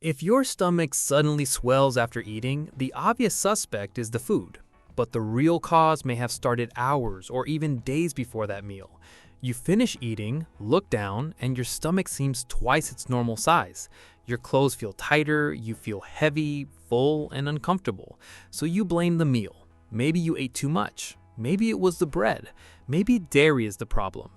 If your stomach suddenly swells after eating, the obvious suspect is the food. But the real cause may have started hours or even days before that meal. You finish eating, look down, and your stomach seems twice its normal size. Your clothes feel tighter, you feel heavy, full, and uncomfortable. So you blame the meal. Maybe you ate too much. Maybe it was the bread. Maybe dairy is the problem.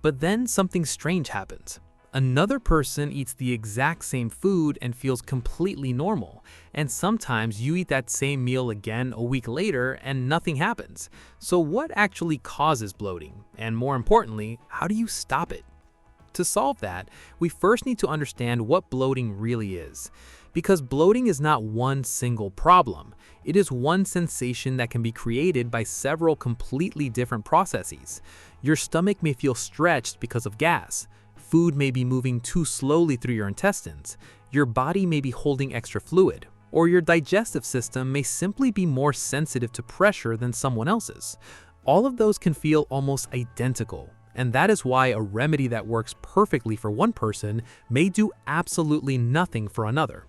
But then something strange happens. Another person eats the exact same food and feels completely normal. And sometimes you eat that same meal again a week later and nothing happens. So what actually causes bloating? And more importantly, how do you stop it? To solve that, we first need to understand what bloating really is. Because bloating is not one single problem. It is one sensation that can be created by several completely different processes. Your stomach may feel stretched because of gas. Food may be moving too slowly through your intestines. Your body may be holding extra fluid. Or your digestive system may simply be more sensitive to pressure than someone else's. All of those can feel almost identical. And that is why a remedy that works perfectly for one person may do absolutely nothing for another.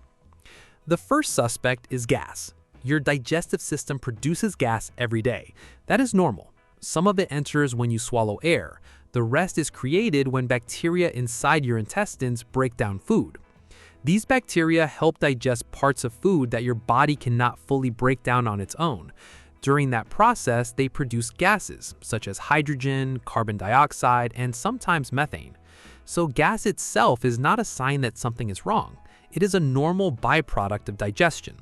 The first suspect is gas. Your digestive system produces gas every day. That is normal. Some of it enters when you swallow air. The rest is created when bacteria inside your intestines break down food. These bacteria help digest parts of food that your body cannot fully break down on its own. During that process, they produce gases, such as hydrogen, carbon dioxide, and sometimes methane. So gas itself is not a sign that something is wrong. It is a normal byproduct of digestion.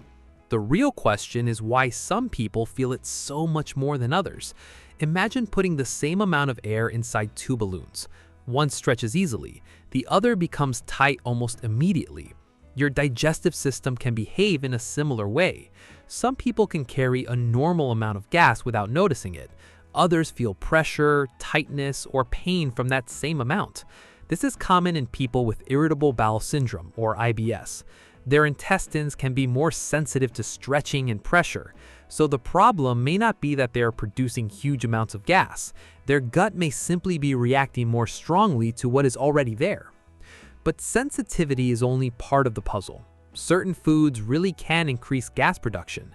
The real question is why some people feel it so much more than others. Imagine putting the same amount of air inside two balloons. One stretches easily, the other becomes tight almost immediately. Your digestive system can behave in a similar way. Some people can carry a normal amount of gas without noticing it. Others feel pressure, tightness, or pain from that same amount. This is common in people with irritable bowel syndrome, or IBS. Their intestines can be more sensitive to stretching and pressure. So the problem may not be that they are producing huge amounts of gas. Their gut may simply be reacting more strongly to what is already there. But sensitivity is only part of the puzzle. Certain foods really can increase gas production.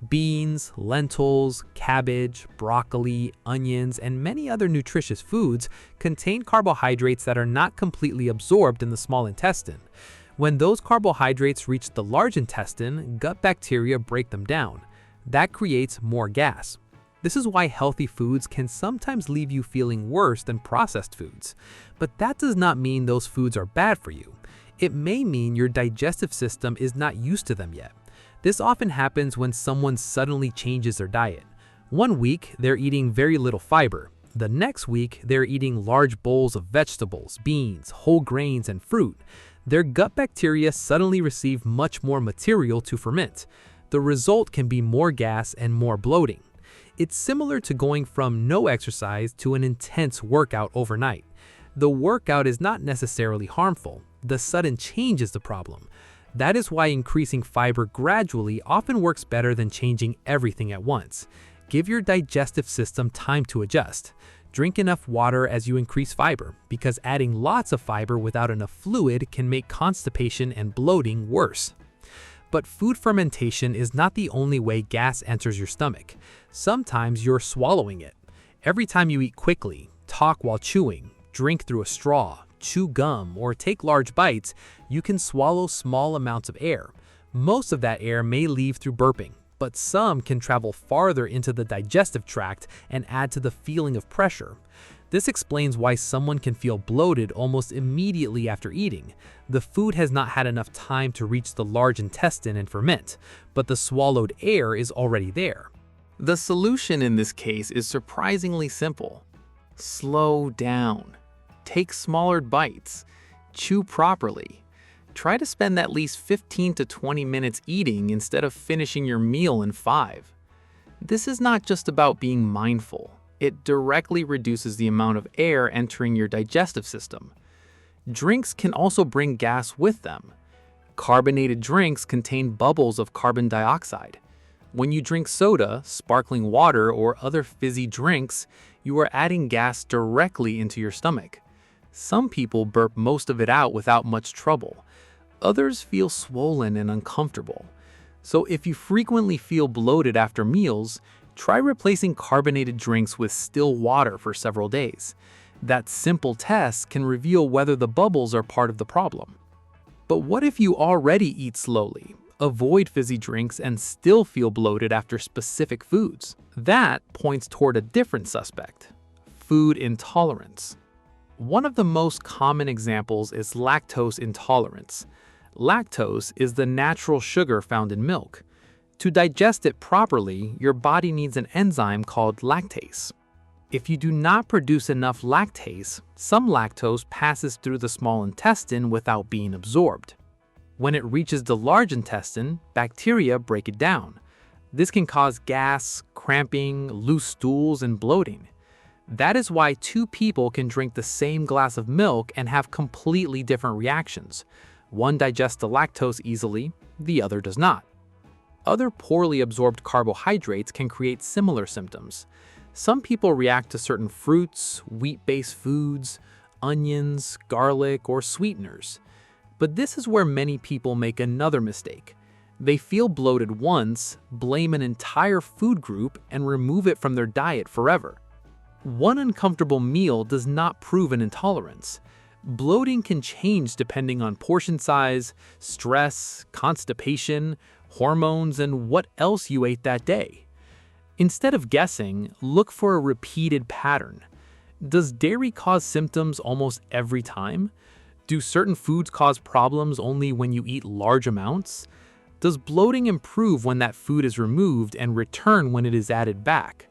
Beans, lentils, cabbage, broccoli, onions, and many other nutritious foods contain carbohydrates that are not completely absorbed in the small intestine. When those carbohydrates reach the large intestine, gut bacteria break them down. That creates more gas. This is why healthy foods can sometimes leave you feeling worse than processed foods. But that does not mean those foods are bad for you. It may mean your digestive system is not used to them yet. This often happens when someone suddenly changes their diet. One week, they're eating very little fiber. The next week, they're eating large bowls of vegetables, beans, whole grains, and fruit. Their gut bacteria suddenly receive much more material to ferment. The result can be more gas and more bloating. It's similar to going from no exercise to an intense workout overnight. The workout is not necessarily harmful. The sudden change is the problem. That is why increasing fiber gradually often works better than changing everything at once. Give your digestive system time to adjust. Drink enough water as you increase fiber, because adding lots of fiber without enough fluid can make constipation and bloating worse. But food fermentation is not the only way gas enters your stomach. Sometimes you're swallowing it. Every time you eat quickly, talk while chewing, drink through a straw, chew gum, or take large bites, you can swallow small amounts of air. Most of that air may leave through burping, but some can travel farther into the digestive tract and add to the feeling of pressure. This explains why someone can feel bloated almost immediately after eating. The food has not had enough time to reach the large intestine and ferment, but the swallowed air is already there. The solution in this case is surprisingly simple. Slow down. Take smaller bites. Chew properly. Try to spend at least 15 to 20 minutes eating instead of finishing your meal in 5. This is not just about being mindful. It directly reduces the amount of air entering your digestive system. Drinks can also bring gas with them. Carbonated drinks contain bubbles of carbon dioxide. When you drink soda, sparkling water, or other fizzy drinks, you are adding gas directly into your stomach. Some people burp most of it out without much trouble. Others feel swollen and uncomfortable. So if you frequently feel bloated after meals, try replacing carbonated drinks with still water for several days. That simple test can reveal whether the bubbles are part of the problem. But what if you already eat slowly, avoid fizzy drinks, and still feel bloated after specific foods? That points toward a different suspect: food intolerance. One of the most common examples is lactose intolerance. Lactose is the natural sugar found in milk. To digest it properly, your body needs an enzyme called lactase. If you do not produce enough lactase, some lactose passes through the small intestine without being absorbed. When it reaches the large intestine, bacteria break it down. This can cause gas, cramping, loose stools, and bloating. That is why two people can drink the same glass of milk and have completely different reactions. One digests the lactose easily, the other does not. Other poorly absorbed carbohydrates can create similar symptoms. Some people react to certain fruits, wheat-based foods, onions, garlic, or sweeteners. But this is where many people make another mistake. They feel bloated once, blame an entire food group, and remove it from their diet forever. One uncomfortable meal does not prove an intolerance. Bloating can change depending on portion size, stress, constipation, hormones, and what else you ate that day. Instead of guessing, look for a repeated pattern. Does dairy cause symptoms almost every time? Do certain foods cause problems only when you eat large amounts? Does bloating improve when that food is removed and return when it is added back?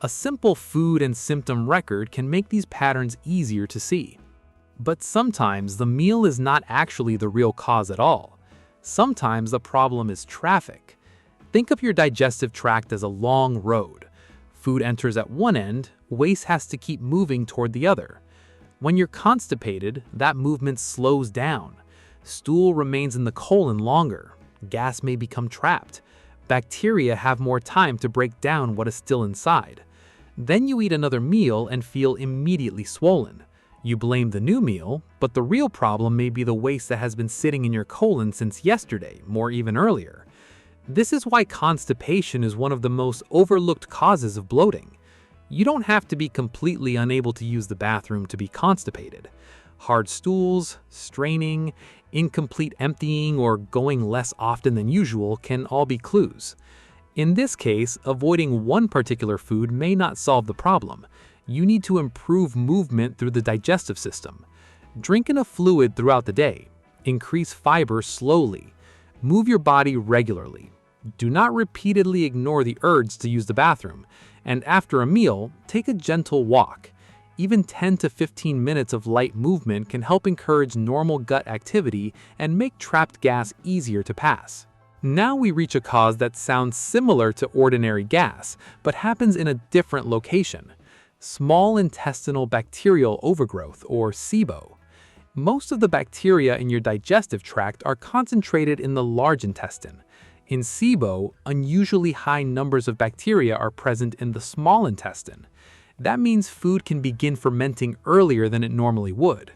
A simple food and symptom record can make these patterns easier to see. But sometimes the meal is not actually the real cause at all. Sometimes the problem is traffic. Think of your digestive tract as a long road. Food enters at one end, waste has to keep moving toward the other. When you're constipated, that movement slows down. Stool remains in the colon longer. Gas may become trapped. Bacteria have more time to break down what is still inside. Then you eat another meal and feel immediately swollen. You blame the new meal, but the real problem may be the waste that has been sitting in your colon since yesterday, or even earlier. This is why constipation is one of the most overlooked causes of bloating. You don't have to be completely unable to use the bathroom to be constipated. Hard stools, straining, incomplete emptying, or going less often than usual can all be clues. In this case, avoiding one particular food may not solve the problem. You need to improve movement through the digestive system. Drink enough fluid throughout the day. Increase fiber slowly. Move your body regularly. Do not repeatedly ignore the urge to use the bathroom. And after a meal, take a gentle walk. Even 10 to 15 minutes of light movement can help encourage normal gut activity and make trapped gas easier to pass. Now we reach a cause that sounds similar to ordinary gas, but happens in a different location. Small intestinal bacterial overgrowth, or SIBO. Most of the bacteria in your digestive tract are concentrated in the large intestine. In SIBO, unusually high numbers of bacteria are present in the small intestine. That means food can begin fermenting earlier than it normally would.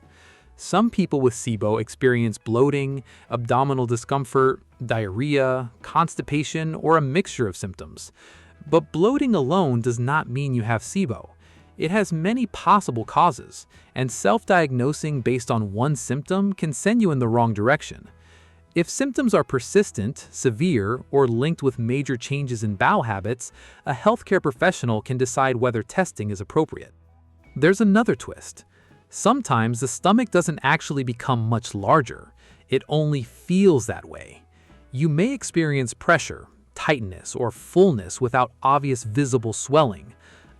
Some people with SIBO experience bloating, abdominal discomfort, diarrhea, constipation, or a mixture of symptoms. But bloating alone does not mean you have SIBO. It has many possible causes, and self-diagnosing based on one symptom can send you in the wrong direction. If symptoms are persistent, severe, or linked with major changes in bowel habits, a healthcare professional can decide whether testing is appropriate. There's another twist. Sometimes the stomach doesn't actually become much larger. It only feels that way. You may experience pressure, tightness, or fullness without obvious visible swelling.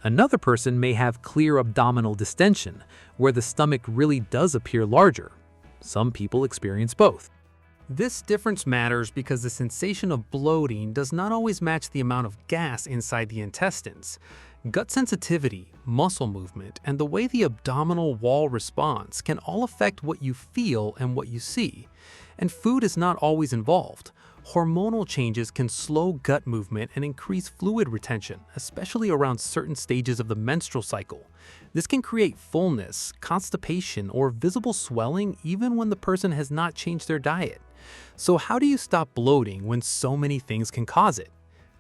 Another person may have clear abdominal distension, where the stomach really does appear larger. Some people experience both. This difference matters because the sensation of bloating does not always match the amount of gas inside the intestines. Gut sensitivity, muscle movement, and the way the abdominal wall responds can all affect what you feel and what you see. And food is not always involved. Hormonal changes can slow gut movement and increase fluid retention, especially around certain stages of the menstrual cycle. This can create fullness, constipation, or visible swelling even when the person has not changed their diet. So how do you stop bloating when so many things can cause it?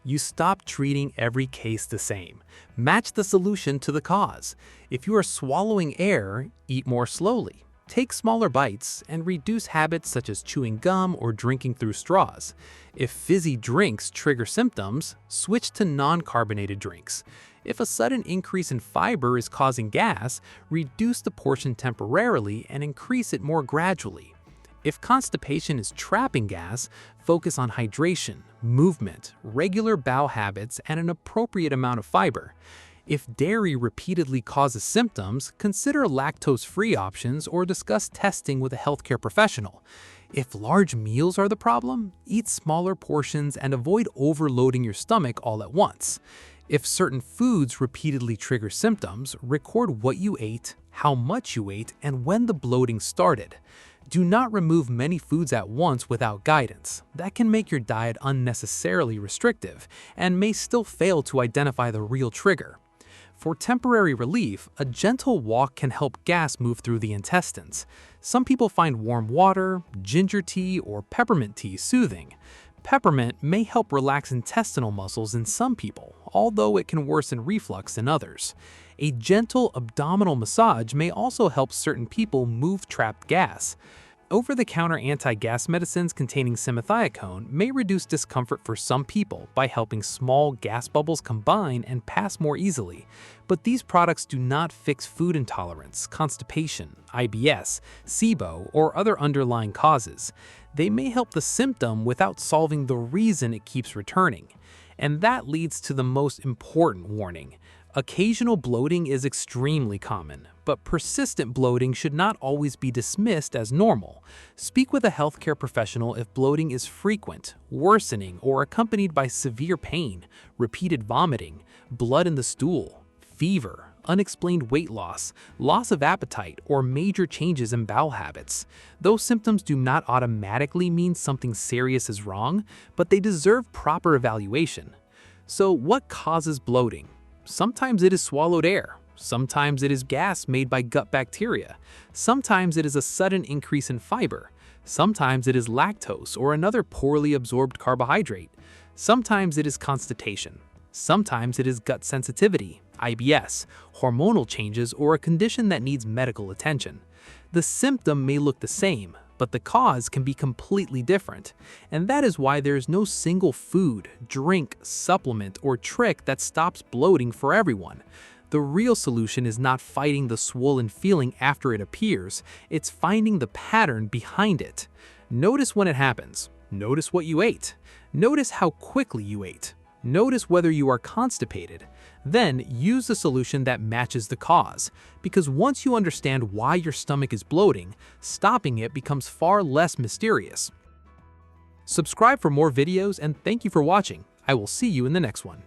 You stop treating every case the same. Match the solution to the cause. If you are swallowing air, eat more slowly. Take smaller bites and reduce habits such as chewing gum or drinking through straws. If fizzy drinks trigger symptoms, switch to non-carbonated drinks. If a sudden increase in fiber is causing gas, reduce the portion temporarily and increase it more gradually. If constipation is trapping gas, focus on hydration, movement, regular bowel habits, and an appropriate amount of fiber. If dairy repeatedly causes symptoms, consider lactose-free options or discuss testing with a healthcare professional. If large meals are the problem, eat smaller portions and avoid overloading your stomach all at once. If certain foods repeatedly trigger symptoms, record what you ate, how much you ate, and when the bloating started. Do not remove many foods at once without guidance. That can make your diet unnecessarily restrictive and may still fail to identify the real trigger. For temporary relief, a gentle walk can help gas move through the intestines. Some people find warm water, ginger tea, or peppermint tea soothing. Peppermint may help relax intestinal muscles in some people, although it can worsen reflux in others. A gentle abdominal massage may also help certain people move trapped gas. Over-the-counter anti-gas medicines containing simethicone may reduce discomfort for some people by helping small gas bubbles combine and pass more easily. But these products do not fix food intolerance, constipation, IBS, SIBO, or other underlying causes. They may help the symptom without solving the reason it keeps returning. And that leads to the most important warning. Occasional bloating is extremely common, but persistent bloating should not always be dismissed as normal. Speak with a healthcare professional if bloating is frequent, worsening, or accompanied by severe pain, repeated vomiting, blood in the stool, fever, unexplained weight loss, loss of appetite, or major changes in bowel habits. Those symptoms do not automatically mean something serious is wrong, but they deserve proper evaluation. So what causes bloating? Sometimes it is swallowed air. Sometimes it is gas made by gut bacteria. Sometimes it is a sudden increase in fiber. Sometimes it is lactose or another poorly absorbed carbohydrate. Sometimes it is constipation. Sometimes it is gut sensitivity, IBS, hormonal changes, or a condition that needs medical attention. The symptom may look the same, but the cause can be completely different. And that is why there is no single food, drink, supplement, or trick that stops bloating for everyone. The real solution is not fighting the swollen feeling after it appears, it's finding the pattern behind it. Notice when it happens. Notice what you ate. Notice how quickly you ate. Notice whether you are constipated. Then use the solution that matches the cause, because once you understand why your stomach is bloating, stopping it becomes far less mysterious. Subscribe for more videos and thank you for watching. I will see you in the next one.